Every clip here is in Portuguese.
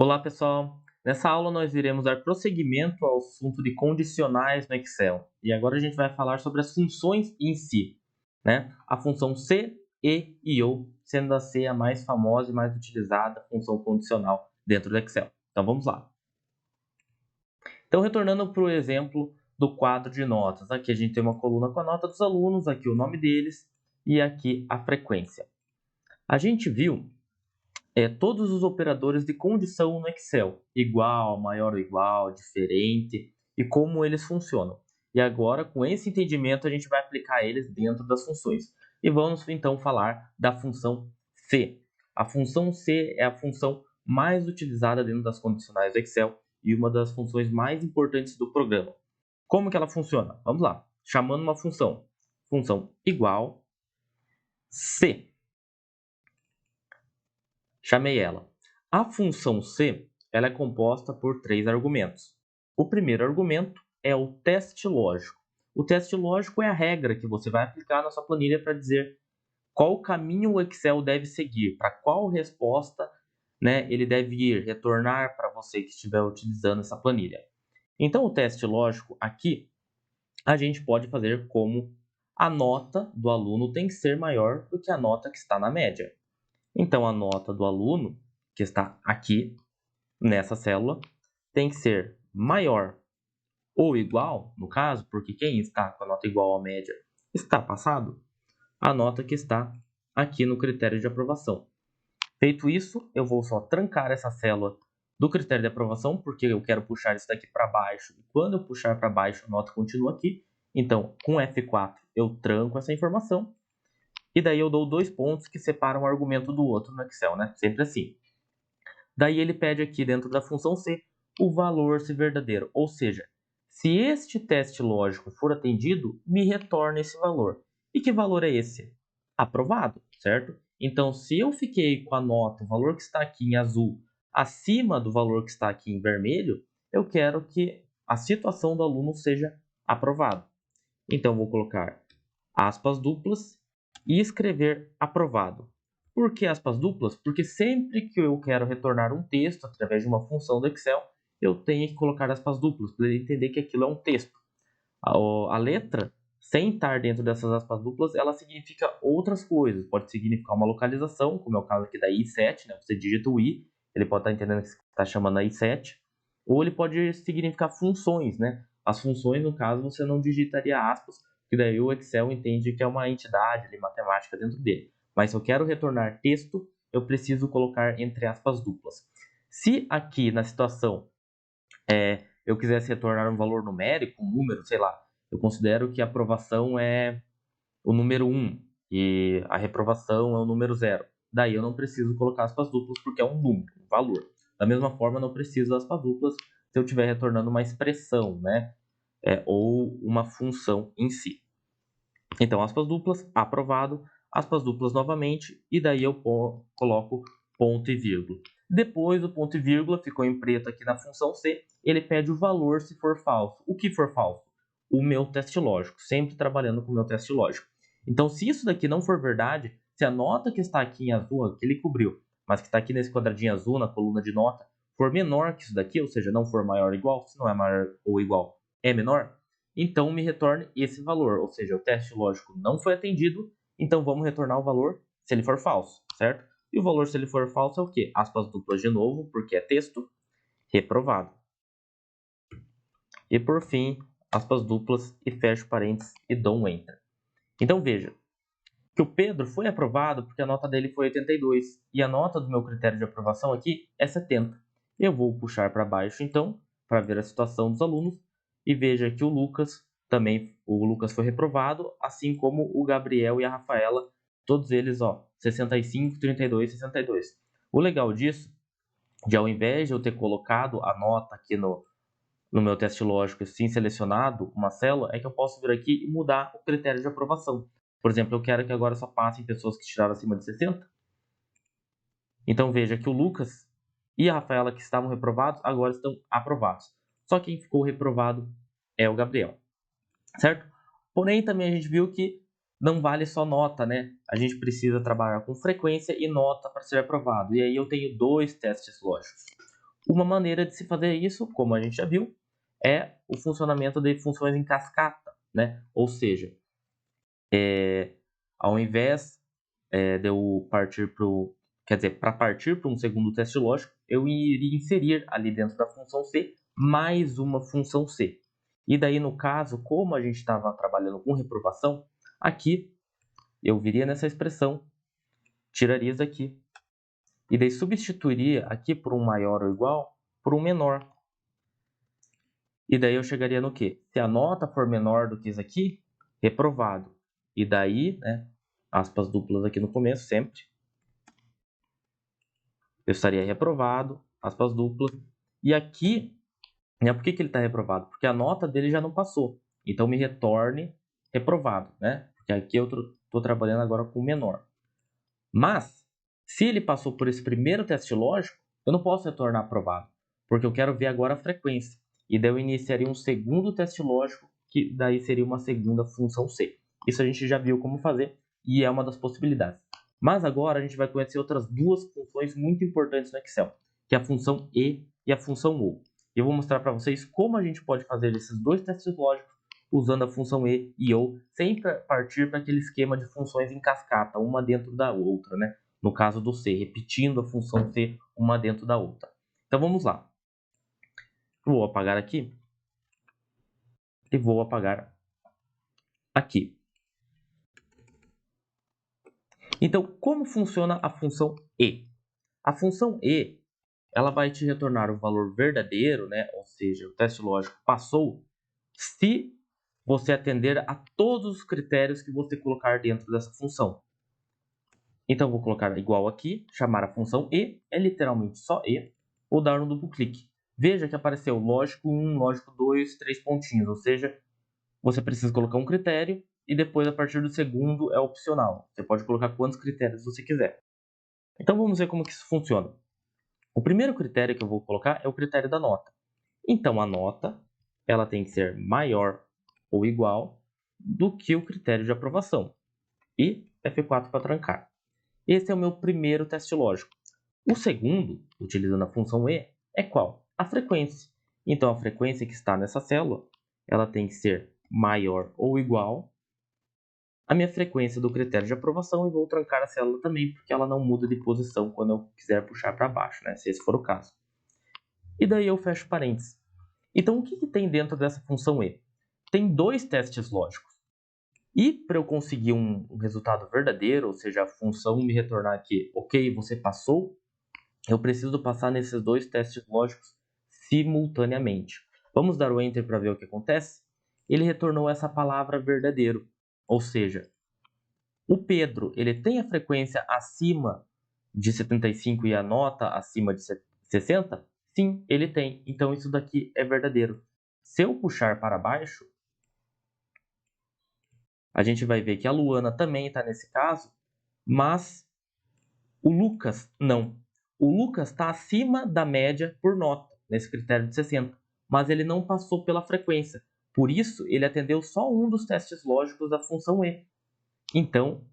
Olá, pessoal! Nessa aula nós iremos dar prosseguimento ao assunto de condicionais no Excel. E agora a gente vai falar sobre as funções em si, né? A função se, e ou, sendo a C a mais famosa e mais utilizada função condicional dentro do Excel. Então vamos lá. Então retornando para o exemplo do quadro de notas. Aqui a gente tem uma coluna com a nota dos alunos, aqui o nome deles e aqui a frequência. A gente viu todos os operadores de condição no Excel, igual, maior ou igual, diferente, e como eles funcionam. E agora, com esse entendimento, a gente vai aplicar eles dentro das funções. E vamos então falar da função C. A função C é a função mais utilizada dentro das condicionais do Excel e uma das funções mais importantes do programa. Como que ela funciona? Vamos lá. Chamando uma função igual C. Chamei ela. A função C ela é composta por três argumentos. O primeiro argumento é o teste lógico. O teste lógico é a regra que você vai aplicar na sua planilha para dizer qual caminho o Excel deve seguir, para qual resposta, né, ele deve ir, retornar para você que estiver utilizando essa planilha. Então, o teste lógico aqui, a gente pode fazer como a nota do aluno tem que ser maior do que a nota que está na média. Então, a nota do aluno, que está aqui nessa célula, tem que ser maior ou igual, no caso, porque quem está com a nota igual à média está passado, a nota que está aqui no critério de aprovação. Feito isso, eu vou só trancar essa célula do critério de aprovação, porque eu quero puxar isso daqui para baixo. E quando eu puxar para baixo, a nota continua aqui. Então, com F4, eu tranco essa informação. E daí eu dou 2 pontos que separam um argumento do outro no Excel, né? Sempre assim. Daí ele pede aqui dentro da função C o valor se verdadeiro, ou seja, se este teste lógico for atendido, me retorna esse valor. E que valor é esse? Aprovado, certo? Então, se eu fiquei com a nota, o valor que está aqui em azul, acima do valor que está aqui em vermelho, eu quero que a situação do aluno seja aprovado. Então, vou colocar aspas duplas e escrever aprovado. Por que aspas duplas? Porque sempre que eu quero retornar um texto através de uma função do Excel, eu tenho que colocar aspas duplas para ele entender que aquilo é um texto. A letra, sem estar dentro dessas aspas duplas, ela significa outras coisas. Pode significar uma localização, como é o caso aqui da I7, né? Você digita o I, ele pode estar entendendo que você está chamando a I7. Ou ele pode significar funções, né? As funções, no caso, você não digitaria aspas, que daí o Excel entende que é uma entidade ali, matemática dentro dele. Mas se eu quero retornar texto, eu preciso colocar entre aspas duplas. Se aqui na situação eu quisesse retornar um valor numérico, um número, sei lá, eu considero que a aprovação é o número 1 e a reprovação é o número 0. Daí eu não preciso colocar aspas duplas porque é um número, um valor. Da mesma forma, eu não preciso das aspas duplas se eu estiver retornando uma expressão, né? Ou uma função em si. Então, aspas duplas, aprovado, aspas duplas novamente, e daí eu coloco ponto e vírgula. Depois do ponto e vírgula, ficou em preto aqui na função C, ele pede o valor se for falso. O que for falso? O meu teste lógico, sempre trabalhando com o meu teste lógico. Então, se isso daqui não for verdade, se a nota que está aqui em azul, que ele cobriu, mas que está aqui nesse quadradinho azul, na coluna de nota, for menor que isso daqui, ou seja, não for maior ou igual, se não é maior ou igual, é menor, então me retorne esse valor, ou seja, o teste lógico não foi atendido, então vamos retornar o valor se ele for falso, certo? E o valor se ele for falso é o quê? Aspas duplas de novo, porque é texto, reprovado. E por fim, aspas duplas e fecho parênteses e dou um enter. Então veja, que o Pedro foi aprovado porque a nota dele foi 82 e a nota do meu critério de aprovação aqui é 70. Eu vou puxar para baixo então, para ver a situação dos alunos e veja que o Lucas foi reprovado, assim como o Gabriel e a Rafaela, todos eles, 65, 32, 62. O legal disso, de ao invés de eu ter colocado a nota aqui no meu teste lógico, assim, selecionado uma célula, é que eu posso vir aqui e mudar o critério de aprovação. Por exemplo, eu quero que agora só passem pessoas que tiraram acima de 60. Então veja que o Lucas e a Rafaela, que estavam reprovados, agora estão aprovados. Só quem ficou reprovado é o Gabriel, certo? Porém, também a gente viu que não vale só nota, né? A gente precisa trabalhar com frequência e nota para ser aprovado. E aí eu tenho dois testes lógicos. Uma maneira de se fazer isso, como a gente já viu, é o funcionamento de funções em cascata, né? Ou seja, ao invés de eu partir para para partir para um segundo teste lógico, eu iria inserir ali dentro da função C mais uma função C. E daí, no caso, como a gente estava trabalhando com reprovação, aqui eu viria nessa expressão, tiraria isso aqui, e daí substituiria aqui por um maior ou igual por um menor. E daí eu chegaria no quê? Se a nota for menor do que isso aqui, reprovado. E daí, né, aspas duplas aqui no começo, sempre, eu estaria reprovado, aspas duplas. E aqui, né, por que ele está reprovado? Porque a nota dele já não passou. Então, me retorne reprovado, né? Porque aqui eu estou trabalhando agora com menor. Mas, se ele passou por esse primeiro teste lógico, eu não posso retornar aprovado, porque eu quero ver agora a frequência. E daí eu iniciaria um segundo teste lógico, que daí seria uma segunda função C. Isso a gente já viu como fazer e é uma das possibilidades. Mas agora a gente vai conhecer outras duas funções muito importantes no Excel, que é a função E e a função OU. E eu vou mostrar para vocês como a gente pode fazer esses dois testes lógicos usando a função E e OU, sem partir para aquele esquema de funções em cascata, uma dentro da outra, né? No caso do C, repetindo a função C uma dentro da outra. Então vamos lá. Vou apagar aqui e vou apagar aqui. Então, como funciona a função E? A função E, ela vai te retornar o valor verdadeiro, né? Ou seja, o teste lógico passou, se você atender a todos os critérios que você colocar dentro dessa função. Então, vou colocar igual aqui, chamar a função E, é literalmente só E, ou dar um duplo clique. Veja que apareceu lógico 1, lógico 2, 3 pontinhos, ou seja, você precisa colocar um critério e depois, a partir do segundo, é opcional. Você pode colocar quantos critérios você quiser. Então, vamos ver como que isso funciona. O primeiro critério que eu vou colocar é o critério da nota. Então, a nota ela tem que ser maior ou igual do que o critério de aprovação. E F4 para trancar. Esse é o meu primeiro teste lógico. O segundo, utilizando a função E, é qual? A frequência. Então, a frequência que está nessa célula, ela tem que ser maior ou igual à minha frequência do critério de aprovação, e vou trancar a célula também, porque ela não muda de posição quando eu quiser puxar para baixo, né? Se esse for o caso. E daí eu fecho parênteses. Então, o que tem dentro dessa função E? Tem dois testes lógicos. E para eu conseguir um resultado verdadeiro, ou seja, a função me retornar aqui, ok, você passou, eu preciso passar nesses dois testes lógicos simultaneamente. Vamos dar o Enter para ver o que acontece? Ele retornou essa palavra verdadeiro, ou seja, o Pedro ele tem a frequência acima de 75 e a nota acima de 60? Sim, ele tem. Então isso daqui é verdadeiro. Se eu puxar para baixo, a gente vai ver que a Luana também está nesse caso, mas o Lucas não. O Lucas está acima da média por nota, nesse critério de 60, mas ele não passou pela frequência. Por isso, ele atendeu só um dos testes lógicos da função E. Então,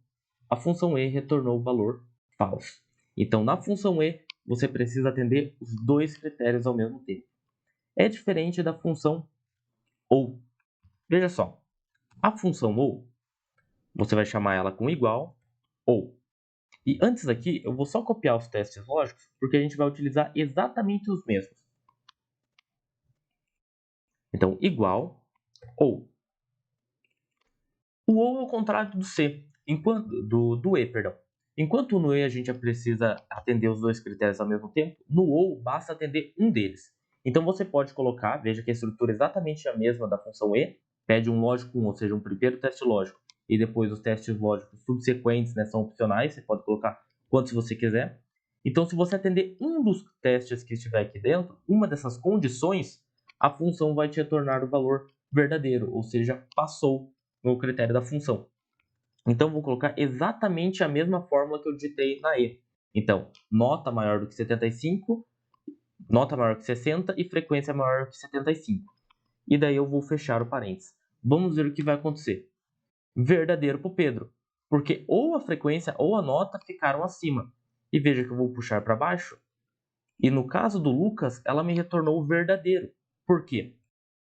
a função E retornou o valor falso. Então, na função E, você precisa atender os dois critérios ao mesmo tempo. É diferente da função OU. Veja só, a função OU, você vai chamar ela com igual ou. E antes aqui, eu vou só copiar os testes lógicos, porque a gente vai utilizar exatamente os mesmos. Então, igual ou. O ou é o contrário do C, do E, perdão. Enquanto no E a gente precisa atender os dois critérios ao mesmo tempo, no ou basta atender um deles. Então você pode colocar, veja que a estrutura é exatamente a mesma da função E, pede um lógico 1, ou seja, um primeiro teste lógico, e depois os testes lógicos subsequentes, né, são opcionais, você pode colocar quantos você quiser. Então, se você atender um dos testes que estiver aqui dentro, uma dessas condições, a função vai te retornar o valor verdadeiro, ou seja, passou no critério da função. Então, vou colocar exatamente a mesma fórmula que eu digitei na E. Então, nota maior do que 75, nota maior que 60 e frequência maior que 75. E daí eu vou fechar o parênteses. Vamos ver o que vai acontecer. Verdadeiro para o Pedro, porque ou a frequência ou a nota ficaram acima. E veja que eu vou puxar para baixo. E no caso do Lucas, ela me retornou o verdadeiro. Por quê?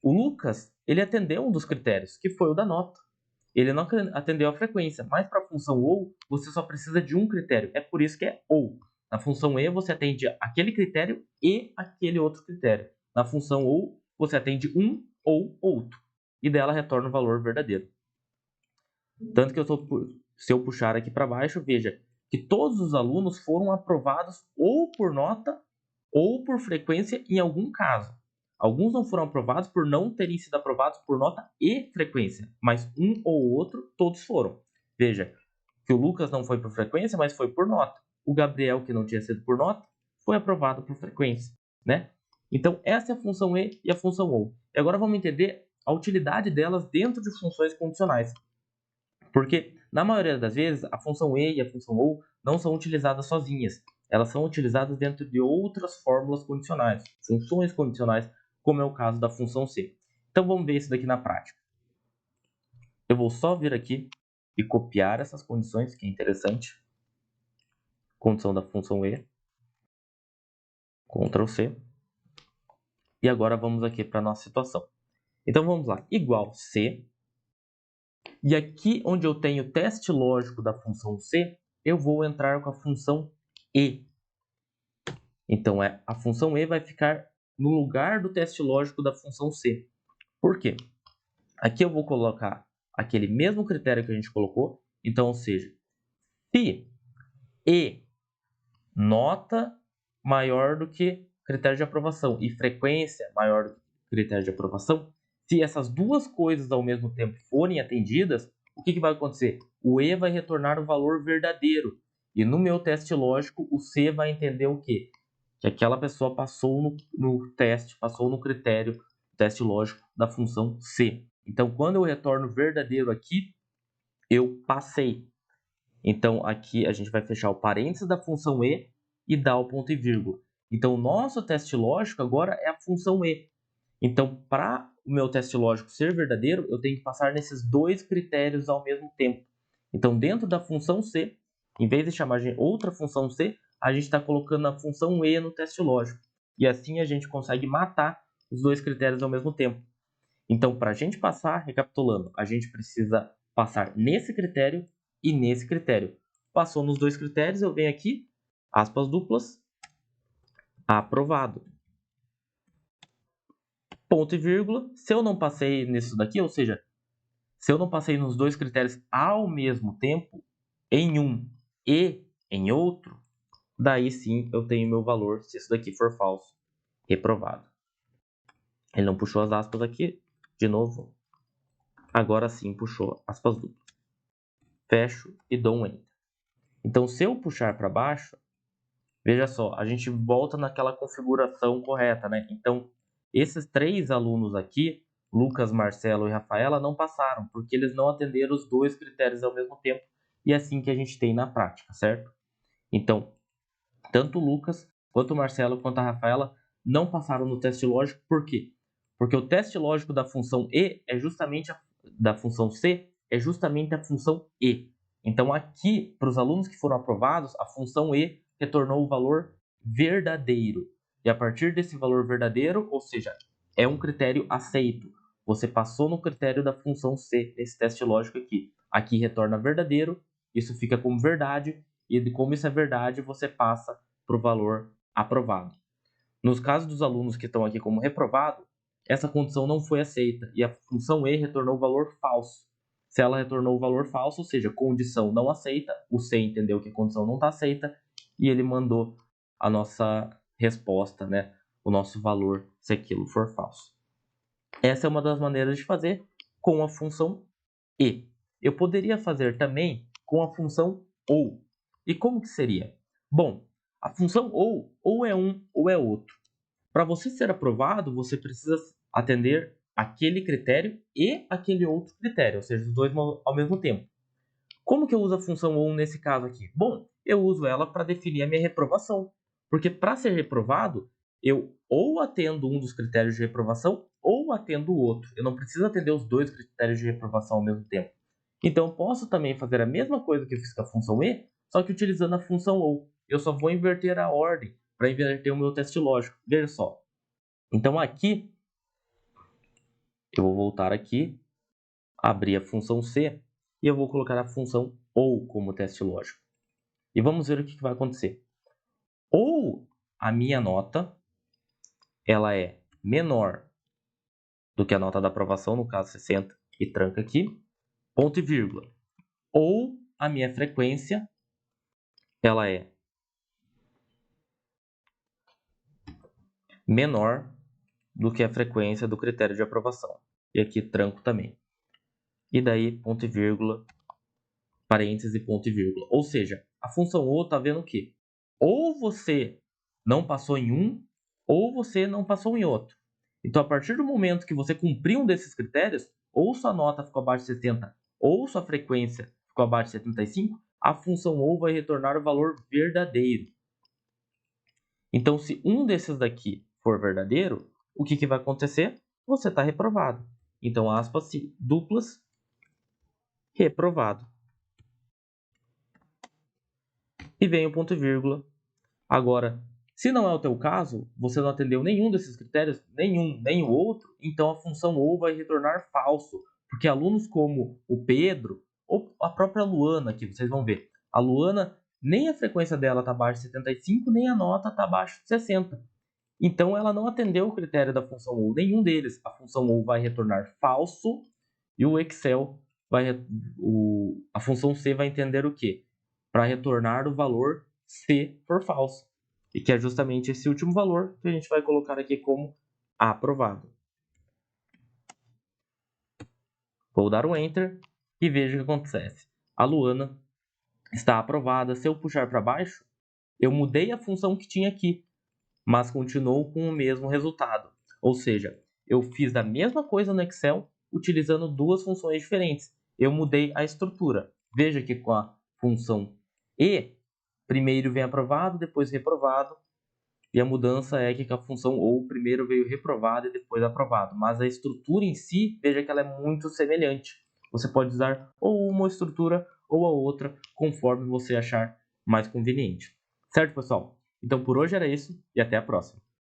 O Lucas, ele atendeu um dos critérios, que foi o da nota. Ele não atendeu a frequência, mas para a função OU, você só precisa de um critério. É por isso que é OU. Na função E, você atende aquele critério e aquele outro critério. Na função OU, você atende um ou outro. E dela retorna o valor verdadeiro. Tanto que se eu puxar aqui para baixo, veja que todos os alunos foram aprovados ou por nota ou por frequência em algum caso. Alguns não foram aprovados por não terem sido aprovados por nota e frequência, mas um ou outro, todos foram. Veja que o Lucas não foi por frequência, mas foi por nota. O Gabriel, que não tinha sido por nota, foi aprovado por frequência, né? Então, essa é a função E e a função OU. E agora vamos entender a utilidade delas dentro de funções condicionais. Porque, na maioria das vezes, a função E e a função OU não são utilizadas sozinhas. Elas são utilizadas dentro de outras fórmulas condicionais, funções condicionais, como é o caso da função C. Então, vamos ver isso daqui na prática. Eu vou só vir aqui e copiar essas condições, que é interessante. Condição da função E. Ctrl C. E agora vamos aqui para a nossa situação. Então, vamos lá. Igual C. E aqui onde eu tenho o teste lógico da função C, eu vou entrar com a função E. Então, a função E vai ficar no lugar do teste lógico da função C. Por quê? Aqui eu vou colocar aquele mesmo critério que a gente colocou. Então, ou seja, se E nota maior do que critério de aprovação e frequência maior do que critério de aprovação, se essas duas coisas ao mesmo tempo forem atendidas, o que vai acontecer? O E vai retornar o valor verdadeiro. E no meu teste lógico, o C vai entender o quê? Que aquela pessoa passou no teste, passou no critério, teste lógico da função C. Então, quando eu retorno verdadeiro aqui, eu passei. Então, aqui a gente vai fechar o parênteses da função E e dar o ponto e vírgula. Então, o nosso teste lógico agora é a função E. Então, para o meu teste lógico ser verdadeiro, eu tenho que passar nesses dois critérios ao mesmo tempo. Então, dentro da função C, em vez de chamar de outra função C, a gente está colocando a função E no teste lógico. E assim a gente consegue matar os dois critérios ao mesmo tempo. Então, para a gente passar, recapitulando, a gente precisa passar nesse critério e nesse critério. Passou nos dois critérios, eu venho aqui, aspas duplas, aprovado. Ponto e vírgula. Se eu não passei nisso daqui, ou seja, se eu não passei nos dois critérios ao mesmo tempo, em um e em outro, daí sim eu tenho meu valor, se isso daqui for falso, reprovado. Ele não puxou as aspas aqui, de novo. Agora sim puxou aspas duplas. Fecho e dou um Enter. Então, se eu puxar para baixo, veja só, a gente volta naquela configuração correta, né? Então, esses três alunos aqui, Lucas, Marcelo e Rafaela, não passaram, porque eles não atenderam os dois critérios ao mesmo tempo. E é assim que a gente tem na prática, certo? Então, tanto o Lucas, quanto o Marcelo, quanto a Rafaela não passaram no teste lógico. Por quê? Porque o teste lógico da função E é justamente da função C é justamente a função E. Então, aqui, para os alunos que foram aprovados, a função E retornou o valor verdadeiro. E a partir desse valor verdadeiro, ou seja, é um critério aceito. Você passou no critério da função C, nesse teste lógico aqui. Aqui retorna verdadeiro, isso fica como verdade, e como isso é verdade, você passa para o valor aprovado. Nos casos dos alunos que estão aqui como reprovado, essa condição não foi aceita e a função E retornou o valor falso. Se ela retornou o valor falso, ou seja, condição não aceita, o C entendeu que a condição não está aceita e ele mandou a nossa resposta, né? O nosso valor, se aquilo for falso. Essa é uma das maneiras de fazer com a função E. Eu poderia fazer também com a função OU. E como que seria? Bom, a função ou é um ou é outro. Para você ser aprovado, você precisa atender aquele critério e aquele outro critério, ou seja, os dois ao mesmo tempo. Como que eu uso a função OU nesse caso aqui? Bom, eu uso ela para definir a minha reprovação. Porque para ser reprovado, eu ou atendo um dos critérios de reprovação ou atendo o outro. Eu não preciso atender os dois critérios de reprovação ao mesmo tempo. Então, eu posso também fazer a mesma coisa que eu fiz com a função E, só que utilizando a função OU. Eu só vou inverter a ordem para inverter o meu teste lógico. Veja só. Então aqui, eu vou voltar aqui, abrir a função C e eu vou colocar a função OU como teste lógico. E vamos ver o que vai acontecer. Ou a minha nota ela é menor do que a nota da aprovação, no caso 60, e tranca aqui, ponto e vírgula. Ou a minha frequência ela é menor do que a frequência do critério de aprovação. E aqui tranco também. E daí, ponto e vírgula, parêntese, ponto e vírgula. Ou seja, a função ou está vendo o quê? Ou você não passou em um, ou você não passou em outro. Então, a partir do momento que você cumprir um desses critérios, ou sua nota ficou abaixo de 70, ou sua frequência ficou abaixo de 75, a função ou vai retornar o valor verdadeiro. Então, se um desses daqui for verdadeiro, o que vai acontecer? Você está reprovado. Então, aspas duplas, reprovado. E vem o ponto e vírgula. Agora, se não é o teu caso, você não atendeu nenhum desses critérios, nenhum, nem o outro, então a função OU vai retornar falso. Porque alunos como o Pedro, ou a própria Luana, que vocês vão ver, a Luana, nem a frequência dela está abaixo de 75, nem a nota está abaixo de 60. Então, ela não atendeu o critério da função OU, nenhum deles. A função OU vai retornar falso e o Excel a função C vai entender o quê? Para retornar o valor C for falso. E que é justamente esse último valor que a gente vai colocar aqui como aprovado. Vou dar um Enter e veja o que acontece. A Luana está aprovada. Se eu puxar para baixo, eu mudei a função que tinha aqui, mas continuou com o mesmo resultado. Ou seja, eu fiz a mesma coisa no Excel utilizando duas funções diferentes. Eu mudei a estrutura. Veja que com a função E, primeiro vem aprovado, depois reprovado. E a mudança é que com a função OU primeiro veio reprovado e depois aprovado. Mas a estrutura em si, veja que ela é muito semelhante. Você pode usar ou uma estrutura ou a outra, conforme você achar mais conveniente. Certo, pessoal? Então por hoje era isso e até a próxima.